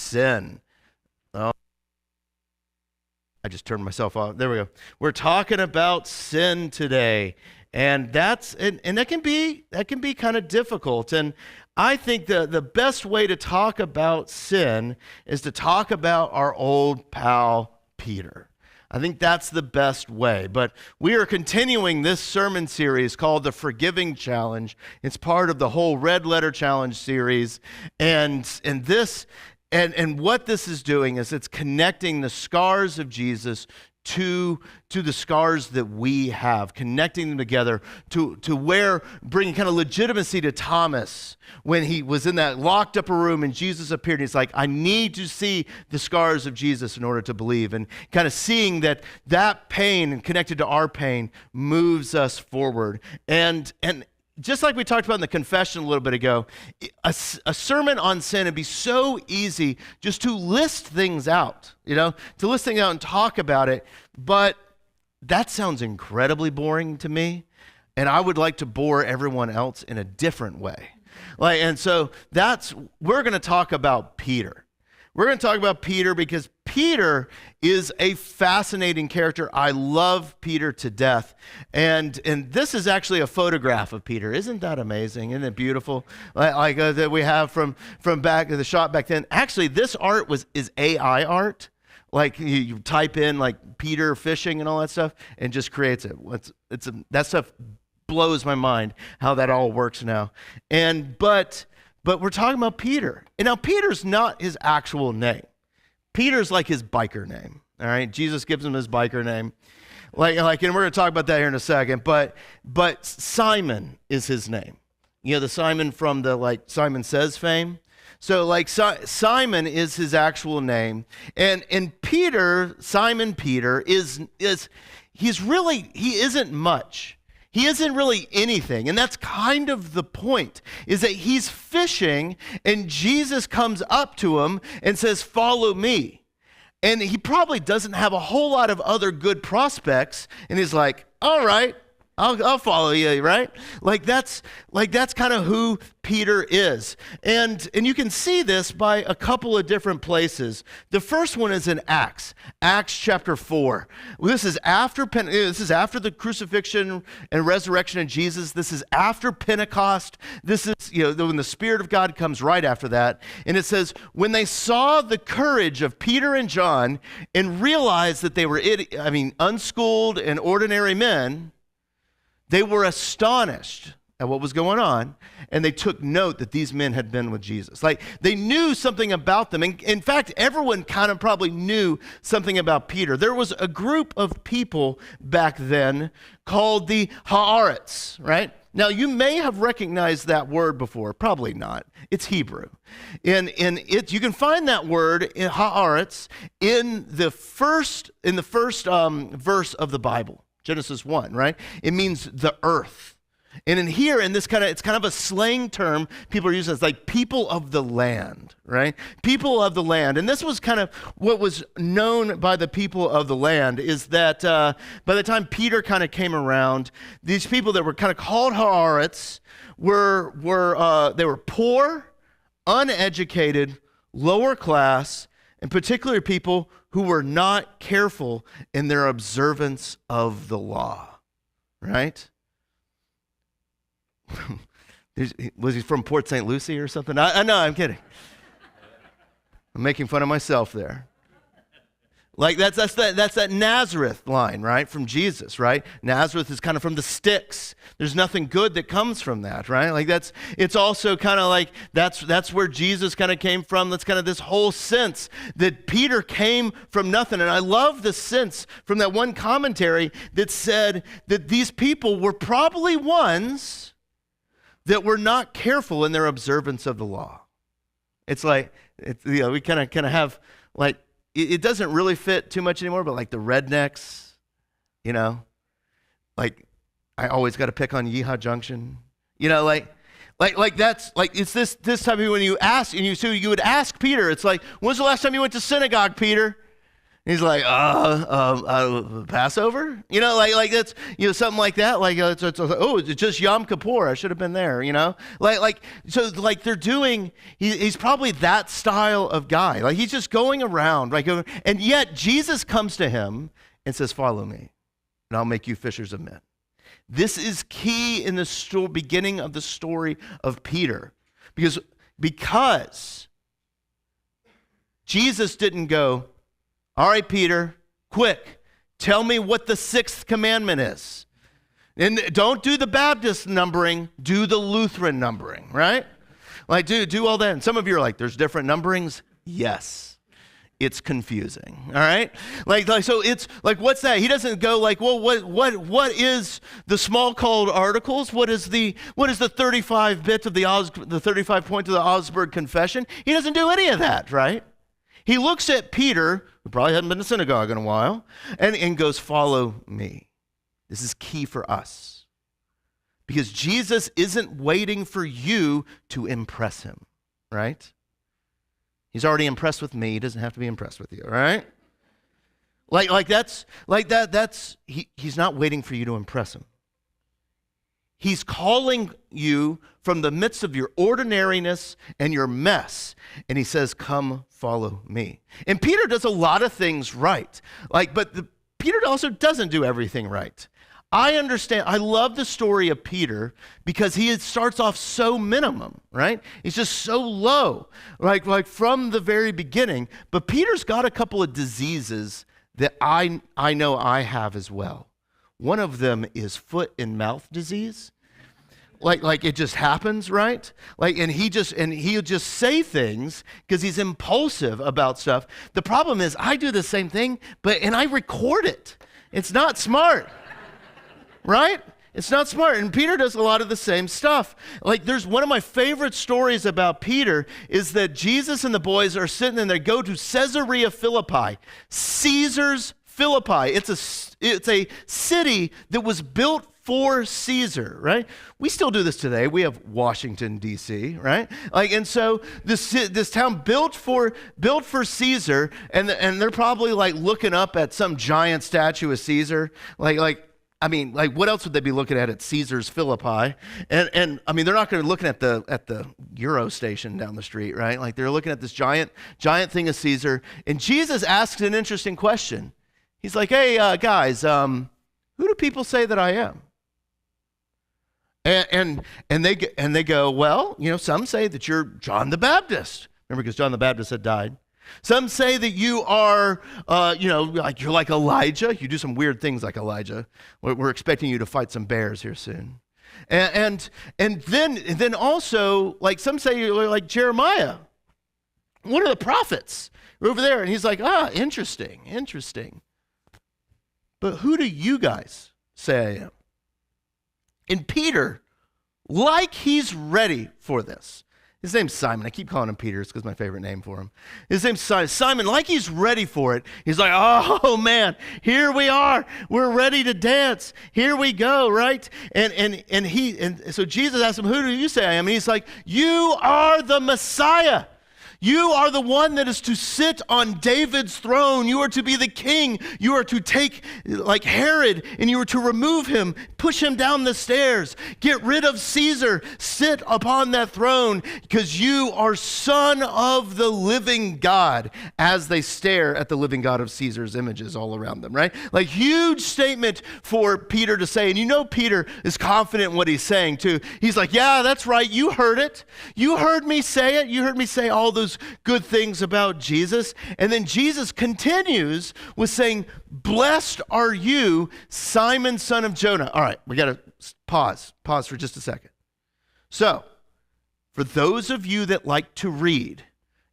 sin. Oh, I just turned myself off. There we go. We're talking about sin today. And that can be kind of difficult. And I think the best way to talk about sin is to talk about our old pal Peter. I think that's the best way. But we are continuing this sermon series called the Forgiving Challenge. It's part of the whole Red Letter Challenge series. And what this is doing is it's connecting the scars of Jesus to the scars that we have, connecting them together to where bringing kind of legitimacy to Thomas when he was in that locked up room and Jesus appeared. And he's like, I need to see the scars of Jesus in order to believe, and kind of seeing that pain connected to our pain moves us forward. And just like we talked about in the confession a little bit ago, a sermon on sin, it'd be so easy just to list things out, to list things out and talk about it. But that sounds incredibly boring to me, and I would like to bore everyone else in a different way. And so we're going to talk about Peter. We're going to talk about Peter because Peter is a fascinating character. I love Peter to death. And this is actually a photograph of Peter. Isn't that amazing? Isn't it beautiful? That we have from back the shot back then. Actually, this art is AI art. Like you type in like Peter fishing and all that stuff and just creates it. That stuff blows my mind how that all works now. But we're talking about Peter. And now Peter's not his actual name. Peter's like his biker name. All right. Jesus gives him his biker name. And we're going to talk about that here in a second. But Simon is his name. The Simon from the Simon Says fame. So Simon is his actual name. And Peter, Simon Peter, he isn't much. He isn't really anything. And that's kind of the point, is that he's fishing and Jesus comes up to him and says, follow me. And he probably doesn't have a whole lot of other good prospects. And he's like, all right, I'll follow you, right? That's kind of who Peter is. And you can see this by a couple of different places. The first one is in Acts chapter 4. This is after the crucifixion and resurrection of Jesus. This is after Pentecost. This is, when the Spirit of God comes right after that. And it says, when they saw the courage of Peter and John and realized that they were, unschooled and ordinary men, they were astonished at what was going on, and they took note that these men had been with Jesus. They knew something about them. And in fact, everyone kind of probably knew something about Peter. There was a group of people back then called the Haaretz, right? Now, you may have recognized that word before. Probably not. It's Hebrew. You can find that word in Haaretz in the first verse of the Bible. Genesis 1, right? It means the earth. And it's kind of a slang term people are using. It's like people of the land, right? People of the land. And this was kind of what was known by the people of the land, is that by the time Peter kind of came around, these people that were kind of called Haaretz were poor, uneducated, lower class, and particularly people who were not careful in their observance of the law, right? Was he from Port St. Lucie or something? No, I'm kidding. I'm making fun of myself there. That's that Nazareth line, right, from Jesus, right? Nazareth is kind of from the sticks. There's nothing good that comes from that, right? It's also kind of like that's where Jesus kind of came from. That's kind of this whole sense that Peter came from nothing. And I love the sense from that one commentary that said that these people were probably ones that were not careful in their observance of the law. It's we kind of have it doesn't really fit too much anymore, but the rednecks, I always got to pick on Yeehaw Junction, that's it's this type of when you ask, and you would ask Peter, it's like, when's the last time you went to synagogue, Peter? He's like, Passover? Like that's, something like that. Like, it's just Yom Kippur. I should have been there, So like they're doing, he's probably that style of guy. Like he's just going around, right? And yet Jesus comes to him and says, follow me, and I'll make you fishers of men. This is key in the beginning of the story of Peter. Because Jesus didn't go, all right, Peter, quick, tell me what the sixth commandment is. And don't do the Baptist numbering, do the Lutheran numbering, right? Like, do all that. And some of you are like, there's different numberings? Yes. It's confusing, all right? Like so it's like, what's that? He doesn't go like, well, what is the small called articles? What is the 35 bits of the 35 points of the Augsburg Confession? He doesn't do any of that, right? He looks at Peter, who probably hadn't been to synagogue in a while, and goes, follow me. This is key for us. Because Jesus isn't waiting for you to impress him, right? He's already impressed with me. He doesn't have to be impressed with you, all right? He's not waiting for you to impress him. He's calling you from the midst of your ordinariness and your mess. And he says, come follow me. And Peter does a lot of things right. Peter also doesn't do everything right. I understand. I love the story of Peter because he starts off so minimum, right? He's just so low, like from the very beginning. But Peter's got a couple of diseases that I know I have as well. One of them is foot and mouth disease. Like it just happens, right? And he'll just say things because he's impulsive about stuff. The problem is I do the same thing, and I record it. It's not smart. Right? It's not smart. And Peter does a lot of the same stuff. Like there's one of my favorite stories about Peter is that Jesus and the boys are sitting and they go to Caesarea Philippi. Caesar's Philippi. It's a city that was built for Caesar, right? We still do this today. We have Washington, D.C., right? And so this town built for Caesar, and they're probably like looking up at some giant statue of Caesar, what else would they be looking at Caesar's Philippi? And I mean, they're not going to be looking at the Euro station down the street, right? Like they're looking at this giant thing of Caesar. And Jesus asks an interesting question. He's like, hey, guys, who do people say that I am? And they go, well, some say that you're John the Baptist. Remember, because John the Baptist had died. Some say that you are, you're like Elijah. You do some weird things like Elijah. We're expecting you to fight some bears here soon. And then also, like some say you're like Jeremiah, one of the prophets. We're over there. And he's like, interesting. But who do you guys say I am? And Peter, like he's ready for this. His name's Simon. I keep calling him Peter. It's because my favorite name for him. His name's Simon. Simon, like he's ready for it. He's like, oh, man, here we are. We're ready to dance. Here we go, right? And so Jesus asked him, who do you say I am? And he's like, you are the Messiah. You are the one that is to sit on David's throne. You are to be the king. You are to take like Herod and you are to remove him, push him down the stairs, get rid of Caesar, sit upon that throne because you are son of the living God, as they stare at the living God of Caesar's images all around them, right? Like huge statement for Peter to say. And Peter is confident in what he's saying too. He's like, yeah, that's right. You heard it. You heard me say it. You heard me say all those good things about Jesus. And then Jesus continues with saying, blessed are you, Simon, son of Jonah. All right, we got to pause for just a second. So, for those of you that like to read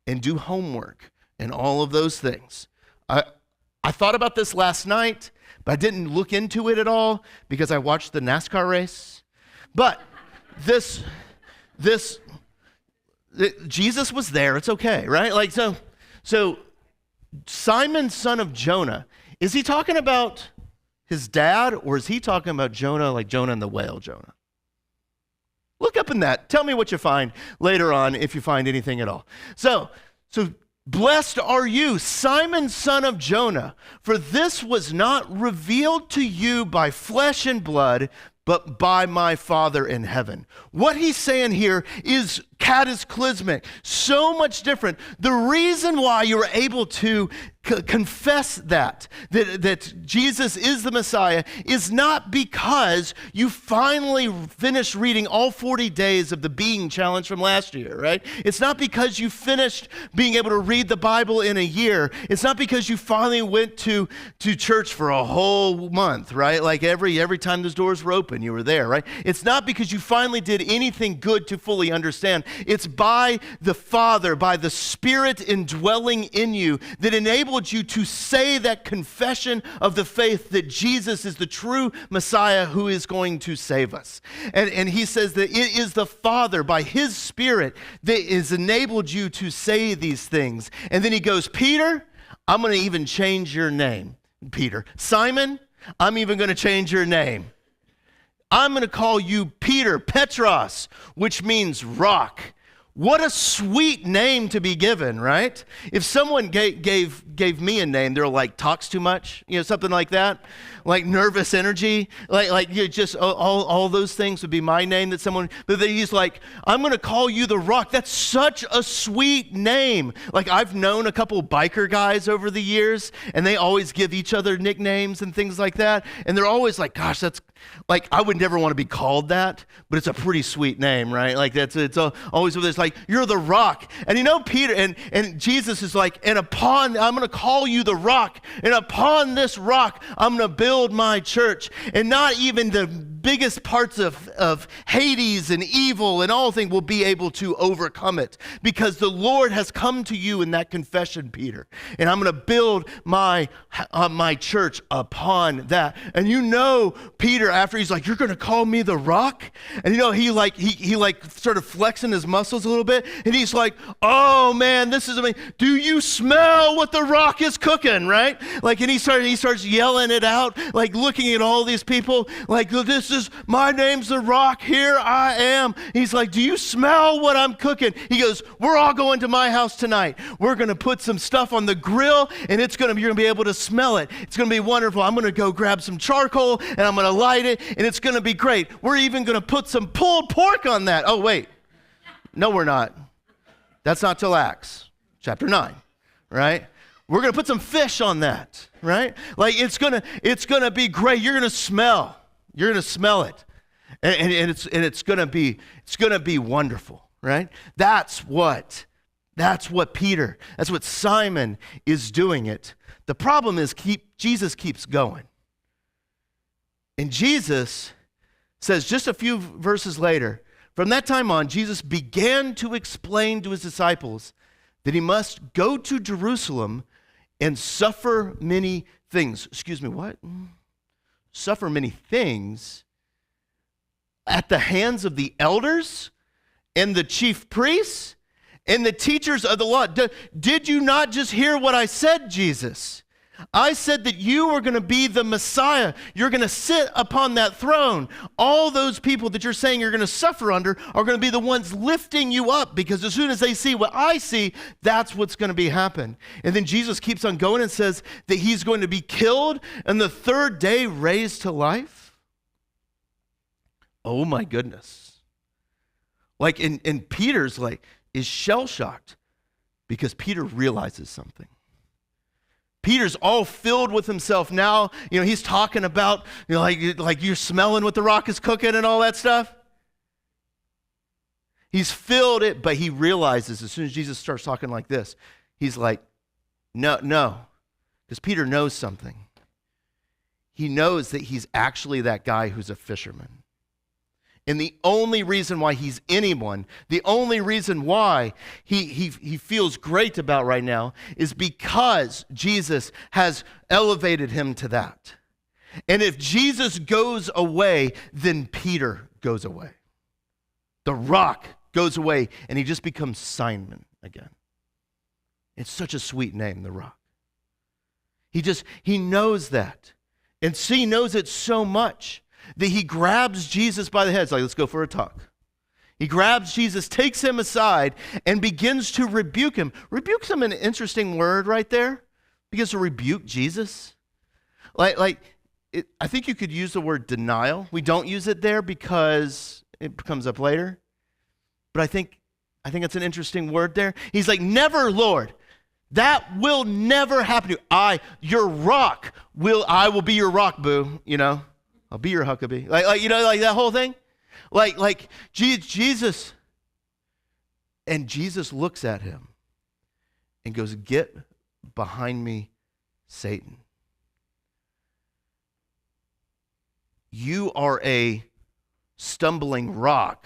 and do homework and all of those things, I thought about this last night, but I didn't look into it at all because I watched the NASCAR race. But Jesus was there. It's okay, right? Like so Simon, son of Jonah, is he talking about his dad, or is he talking about Jonah, like Jonah and the whale Jonah? Look up in that. Tell me what you find later on if you find anything at all. So Blessed are you, Simon, son of Jonah, for this was not revealed to you by flesh and blood, but by my Father in heaven. What he's saying here is cataclysmic, so much different. The reason why you're able to confess that Jesus is the Messiah is not because you finally finished reading all 40 days of the Being Challenge from last year, right? It's not because you finished being able to read the Bible in a year. It's not because you finally went to church for a whole month, right? Like every time those doors were open, you were there, right? It's not because you finally did anything good to fully understand. It's by the Father, by the Spirit indwelling in you that enabled you to say that confession of the faith that Jesus is the true Messiah who is going to save us. And he says that it is the Father, by his Spirit, that has enabled you to say these things. And then he goes, Peter, I'm going to even change your name. Peter. Simon, I'm even going to change your name. I'm going to call you Peter, Petros, which means rock. What a sweet name to be given, right? If someone gave me a name, they're like, talks too much, something like that, like nervous energy, like you just, all those things would be my name that someone, but he's like, I'm going to call you the Rock. That's such a sweet name. Like I've known a couple biker guys over the years, and they always give each other nicknames and things like that, and they're always like, gosh, that's, like, I would never want to be called that, but it's a pretty sweet name, right? Like it's always with this, like, you're the Rock. And Peter and Jesus is like, I'm going to call you the Rock, and upon this rock, I'm going to build my church. And not even the biggest parts of Hades and evil and all things will be able to overcome it, because the Lord has come to you in that confession, Peter. And I'm going to build my church upon that. And Peter, after he's like, you're going to call me the Rock? And he started flexing his muscles a little bit, and he's like, oh man, this is amazing. Do you smell what the Rock is cooking, right? Like, and he starts yelling it out, like looking at all these people, like, my name's the Rock, here I am. He's like, do you smell what I'm cooking? He goes, we're all going to my house tonight. We're going to put some stuff on the grill, and you're going to be able to smell it. It's going to be wonderful. I'm going to go grab some charcoal, and I'm going to light it, and it's going to be great. We're even going to put some pulled pork on that. Oh, wait. No, we're not. That's not till Acts chapter 9, right? We're going to put some fish on that, right? Like it's going to be great. You're going to smell it. And it's going to be wonderful, right? That's what Simon is doing it. The problem is Jesus keeps going. And Jesus says just a few verses later, from that time on, Jesus began to explain to his disciples that he must go to Jerusalem and suffer many things. Excuse me, what? Suffer many things at the hands of the elders and the chief priests and the teachers of the law. Did you not just hear what I said, Jesus? I said that you are going to be the Messiah. You're going to sit upon that throne. All those people that you're saying you're going to suffer under are going to be the ones lifting you up, because as soon as they see what I see, that's what's going to be happen. And then Jesus keeps on going and says that he's going to be killed and the third day raised to life. Oh my goodness. Like, and Peter's like, is shell-shocked, because Peter realizes something. Peter's all filled with himself now. He's talking about, like you're smelling what the Rock is cooking and all that stuff. He's filled it, but he realizes as soon as Jesus starts talking like this, he's like, no, because Peter knows something. He knows that he's actually that guy who's a fisherman. And the only reason why he's anyone, the only reason why he feels great about right now is because Jesus has elevated him to that. And if Jesus goes away, then Peter goes away. The Rock goes away, and he just becomes Simon again. It's such a sweet name, the Rock. He knows that. And he knows it so much that he grabs Jesus by the head. It's like, let's go for a talk. He grabs Jesus, takes him aside, and begins to rebuke him. Rebuke's an interesting word right there. Begins to rebuke Jesus. I think you could use the word denial. We don't use it there because it comes up later. But I think it's an interesting word there. He's like, never, Lord. That will never happen to you. Your rock I will be your rock, boo. I'll be your Huckabee. Like that whole thing. Like Jesus. And Jesus looks at him and goes, get behind me, Satan. You are a stumbling rock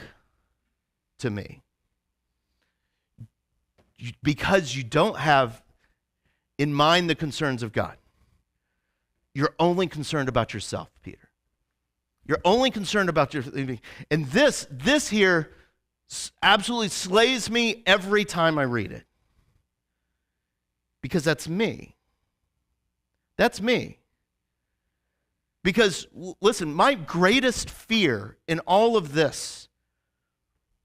to me. Because you don't have in mind the concerns of God. You're only concerned about yourself, Peter. You're only concerned about your... And this here absolutely slays me every time I read it. Because that's me. That's me. Because, listen, my greatest fear in all of this,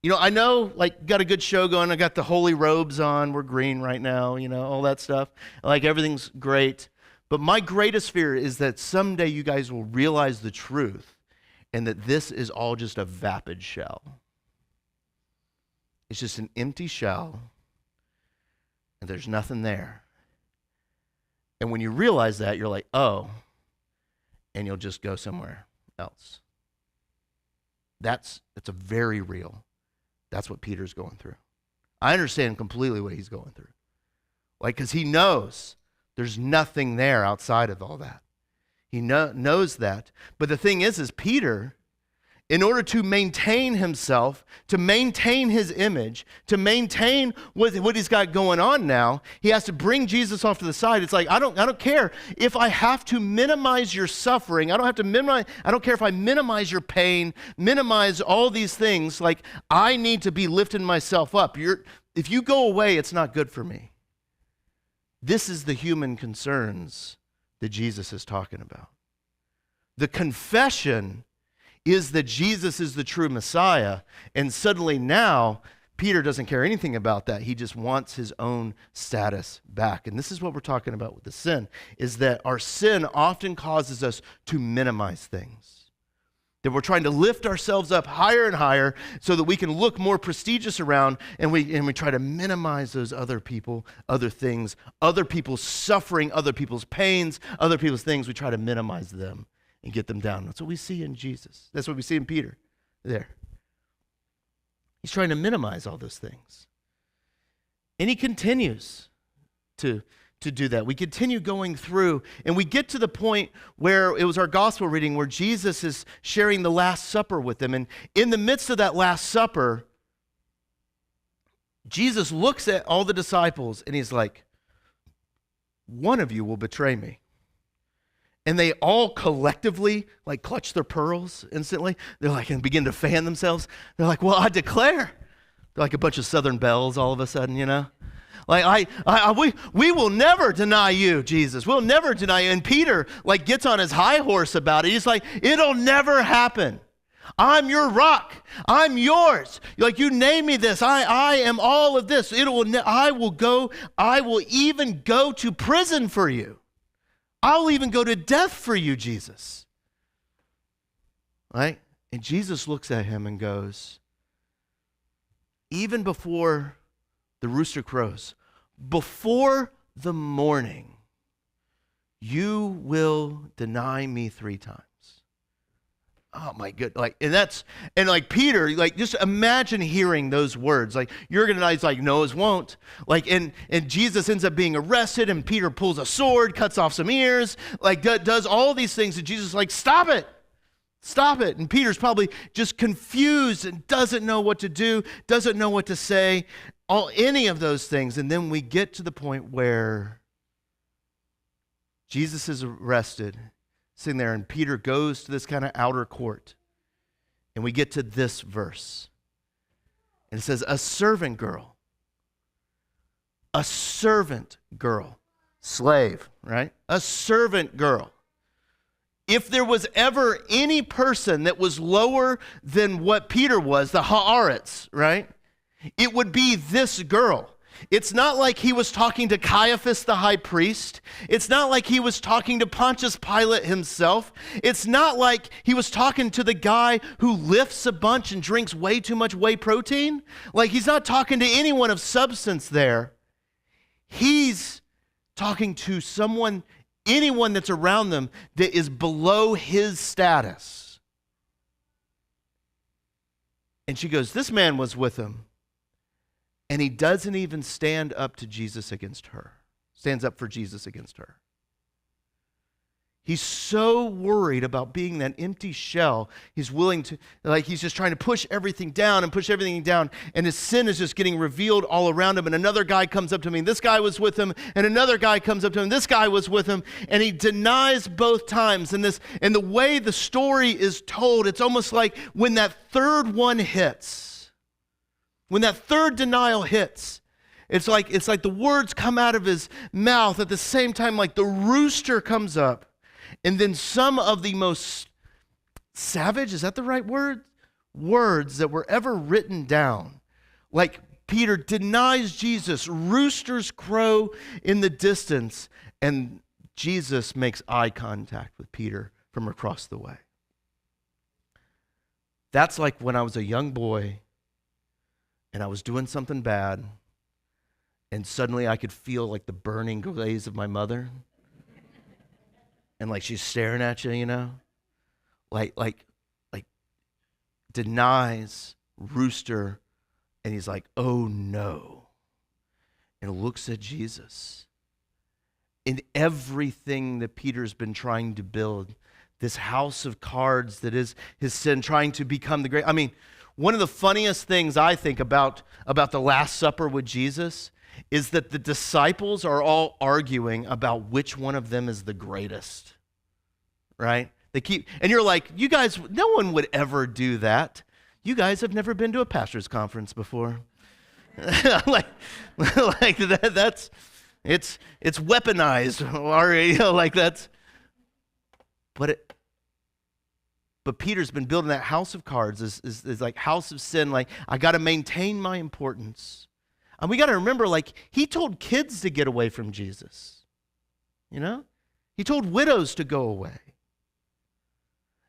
I know, got a good show going. I got the holy robes on. We're green right now, all that stuff. Everything's great. But my greatest fear is that someday you guys will realize the truth and that this is all just a vapid shell. It's just an empty shell and there's nothing there. And when you realize that, you're like, oh, and you'll just go somewhere else. That's a very real. That's what Peter's going through. I understand completely what he's going through. Because he knows there's nothing there outside of all that. He knows that. But the thing is Peter, in order to maintain himself, to maintain his image, to maintain what he's got going on now, he has to bring Jesus off to the side. It's like, I don't care if I have to minimize your suffering. I don't care if I minimize your pain, minimize all these things. I need to be lifting myself up. If you go away, it's not good for me. This is the human concerns that Jesus is talking about. The confession is that Jesus is the true Messiah, and suddenly now Peter doesn't care anything about that. He just wants his own status back. And this is what we're talking about with the sin, is that our sin often causes us to minimize things. That we're trying to lift ourselves up higher and higher so that we can look more prestigious around, and we try to minimize those other people, other things, other people's suffering, other people's pains, other people's things. We try to minimize them and get them down. That's what we see in Jesus. That's what we see in Peter there. He's trying to minimize all those things. And he continues to do that. We continue going through, and we get to the point where it was our gospel reading where Jesus is sharing the Last Supper with them. And in the midst of that Last Supper, Jesus looks at all the disciples and he's like, one of you will betray me. And they all collectively clutch their pearls instantly. They're and begin to fan themselves. They're like, well, I declare. They're like a bunch of Southern belles all of a sudden, we will never deny you, Jesus. We'll never deny you. And Peter gets on his high horse about it. He's like, it'll never happen. I'm your rock. I'm yours. You name me this. I am all of this. I will even go to prison for you. I'll even go to death for you, Jesus. Right? And Jesus looks at him and goes, even before the rooster crows, before the morning, you will deny me 3 times. Oh my goodness. And Peter, just imagine hearing those words. You're going to die. He's no, it won't. And Jesus ends up being arrested, and Peter pulls a sword, cuts off some ears, does all these things, and Jesus is stop it. Stop it. And Peter's probably just confused and doesn't know what to do, doesn't know what to say, any of those things. And then we get to the point where Jesus is arrested, sitting there, and Peter goes to this kind of outer court. And we get to this verse. And it says, a servant girl, slave, right? A servant girl If there was ever any person that was lower than what Peter was, the Haaretz, right? It would be this girl. It's not like he was talking to Caiaphas the high priest. It's not like he was talking to Pontius Pilate himself. It's not like he was talking to the guy who lifts a bunch and drinks way too much whey protein. Like, he's not talking to anyone of substance there. He's talking to anyone that's around them that is below his status. And she goes, this man was with him. And he doesn't even stand up to Jesus against her. Stands up for Jesus against her. He's so worried about being that empty shell. He's willing to, he's just trying to push everything down and push everything down. And his sin is just getting revealed all around him. And another guy comes up to me, and this guy was with him. And another guy comes up to him, this guy was with him. And he denies both times. And the way the story is told, it's almost like when that third one hits, when that third denial hits, it's like the words come out of his mouth at the same time, like the rooster comes up. And then some of the most savage, is that the right word? Words that were ever written down. Like Peter denies Jesus, roosters crow in the distance, and Jesus makes eye contact with Peter from across the way. That's like when I was a young boy and I was doing something bad, and suddenly I could feel like the burning gaze of my mother. And like she's staring at you, you know, like denies rooster, and he's like, oh no, and looks at Jesus. In everything that Peter's been trying to build, this house of cards that is his sin, trying to become the great. I mean, one of the funniest things I think about the Last Supper with Jesus is that the disciples are all arguing about which one of them is the greatest, right? And you're like, you guys, no one would ever do that. You guys have never been to a pastor's conference before. like that, it's weaponized, or, you know, like that's, but Peter's been building that house of cards, is like house of sin, like I got to maintain my importance. And we got to remember, like, he told kids to get away from Jesus. You know? He told widows to go away.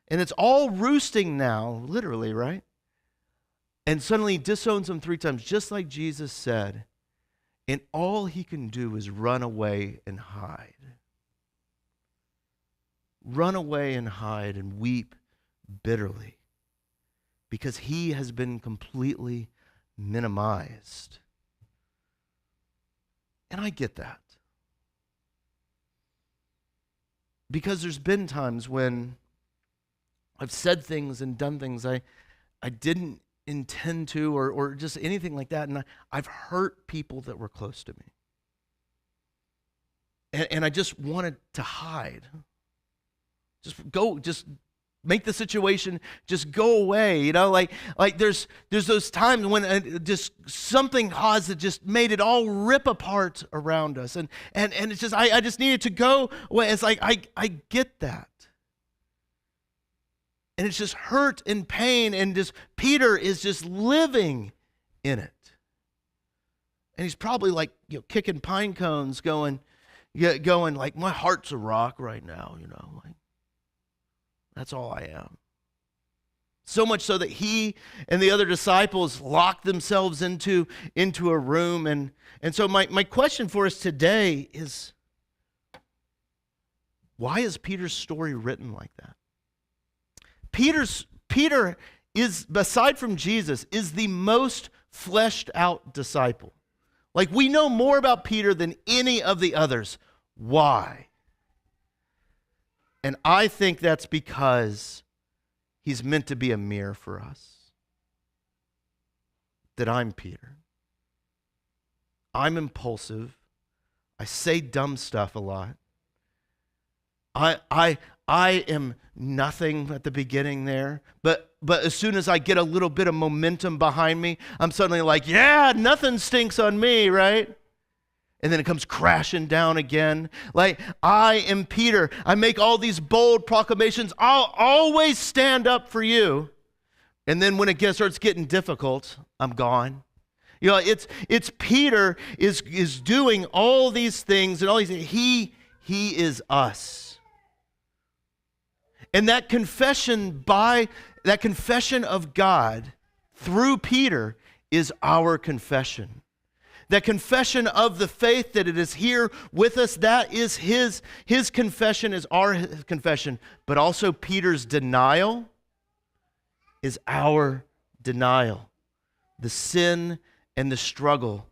And it's all roosting now, literally, right? And suddenly he disowns them 3 times, just like Jesus said. And all he can do is run away and hide. Run away and hide and weep bitterly. Because he has been completely minimized. And I get that. Because there's been times when I've said things and done things I didn't intend to, or just anything like that, and I've hurt people that were close to me. And I just wanted to hide. Just make the situation just go away, you know, like there's those times when just something caused that just made it all rip apart around us, and it's just I just needed to go away. It's like I get that, and it's just hurt and pain, and just Peter is just living in it, and he's probably like, you know, kicking pine cones, going like, my heart's a rock right now, you know, like. That's all I am. So much so that he and the other disciples locked themselves into a room. And so my question for us today is, why is Peter's story written like that? Peter is, aside from Jesus, is the most fleshed out disciple. Like, we know more about Peter than any of the others. Why? And I think that's because he's meant to be a mirror for us. That I'm Peter. I'm impulsive. I say dumb stuff a lot. I am nothing at the beginning there, but as soon as I get a little bit of momentum behind me, I'm suddenly like, yeah, nothing stinks on me, right? And then it comes crashing down again. Like, I am Peter. I make all these bold proclamations. I'll always stand up for you. And then when it starts getting difficult, I'm gone. You know, it's Peter is doing all these things and all these things. He is us. And that confession of God through Peter is our confession. That confession of the faith that it is here with us, that is his confession is our confession. But also Peter's denial is our denial. The sin and the struggle.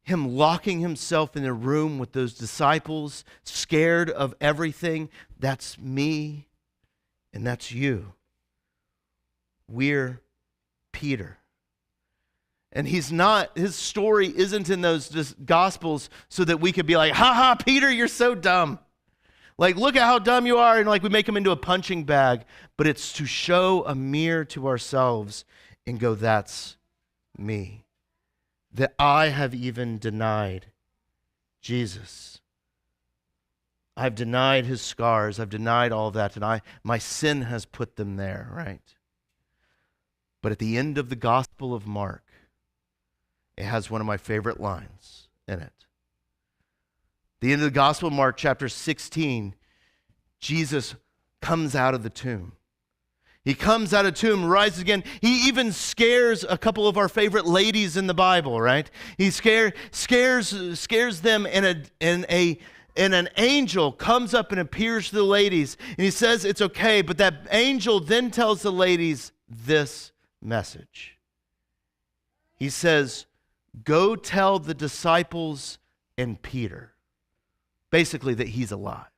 Him locking himself in a room with those disciples, scared of everything. That's me and that's you. We're Peter. And his story isn't in those Gospels so that we could be like, ha ha, Peter, you're so dumb. Like, look at how dumb you are. And like we make him into a punching bag. But it's to show a mirror to ourselves and go, that's me. That I have even denied Jesus. I've denied his scars. I've denied all of that. And my sin has put them there, right? But at the end of the Gospel of Mark, it has one of my favorite lines in it. The end of the Gospel of Mark, chapter 16, Jesus comes out of the tomb. He comes out of the tomb, rises again. He even scares a couple of our favorite ladies in the Bible, right? He scares them, and an angel comes up and appears to the ladies, and he says it's okay, but that angel then tells the ladies this message. He says, go tell the disciples and Peter, basically that he's alive.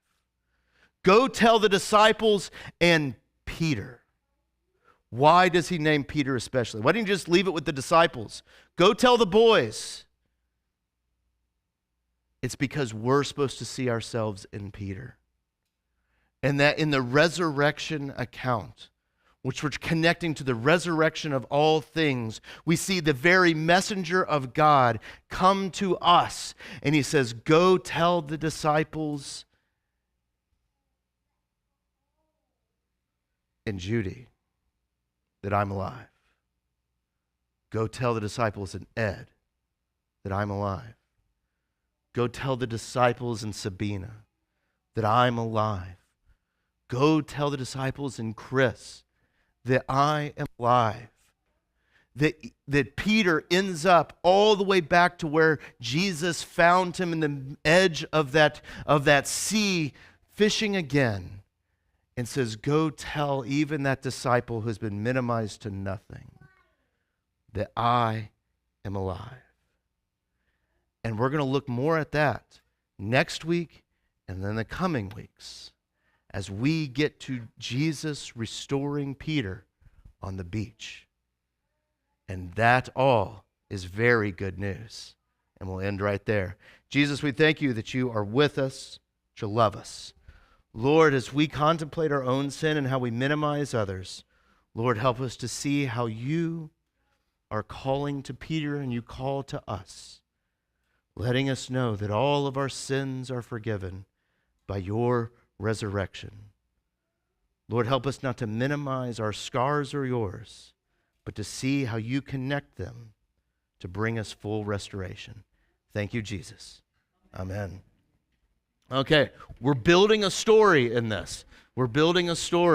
Go tell the disciples and Peter. Why does he name Peter especially? Why didn't you just leave it with the disciples? Go tell the boys. It's because we're supposed to see ourselves in Peter. And that in the resurrection account, which we're connecting to the resurrection of all things, we see the very messenger of God come to us. And he says, go tell the disciples and Judy that I'm alive. Go tell the disciples and Ed that I'm alive. Go tell the disciples and Sabina that I'm alive. Go tell the disciples and Cris that I am alive. That Peter ends up all the way back to where Jesus found him in the edge of that sea, fishing again, and says, go tell even that disciple who's been minimized to nothing that I am alive. And we're going to look more at that next week and then the coming weeks as we get to Jesus restoring Peter on the beach. And that all is very good news. And we'll end right there. Jesus, we thank you that you are with us, that you love us. Lord, as we contemplate our own sin and how we minimize others, Lord, help us to see how you are calling to Peter and you call to us, letting us know that all of our sins are forgiven by your resurrection. Lord, help us not to minimize our scars or yours, but to see how you connect them to bring us full restoration. Thank you, Jesus. Amen. Okay, we're building a story in this. We're building a story.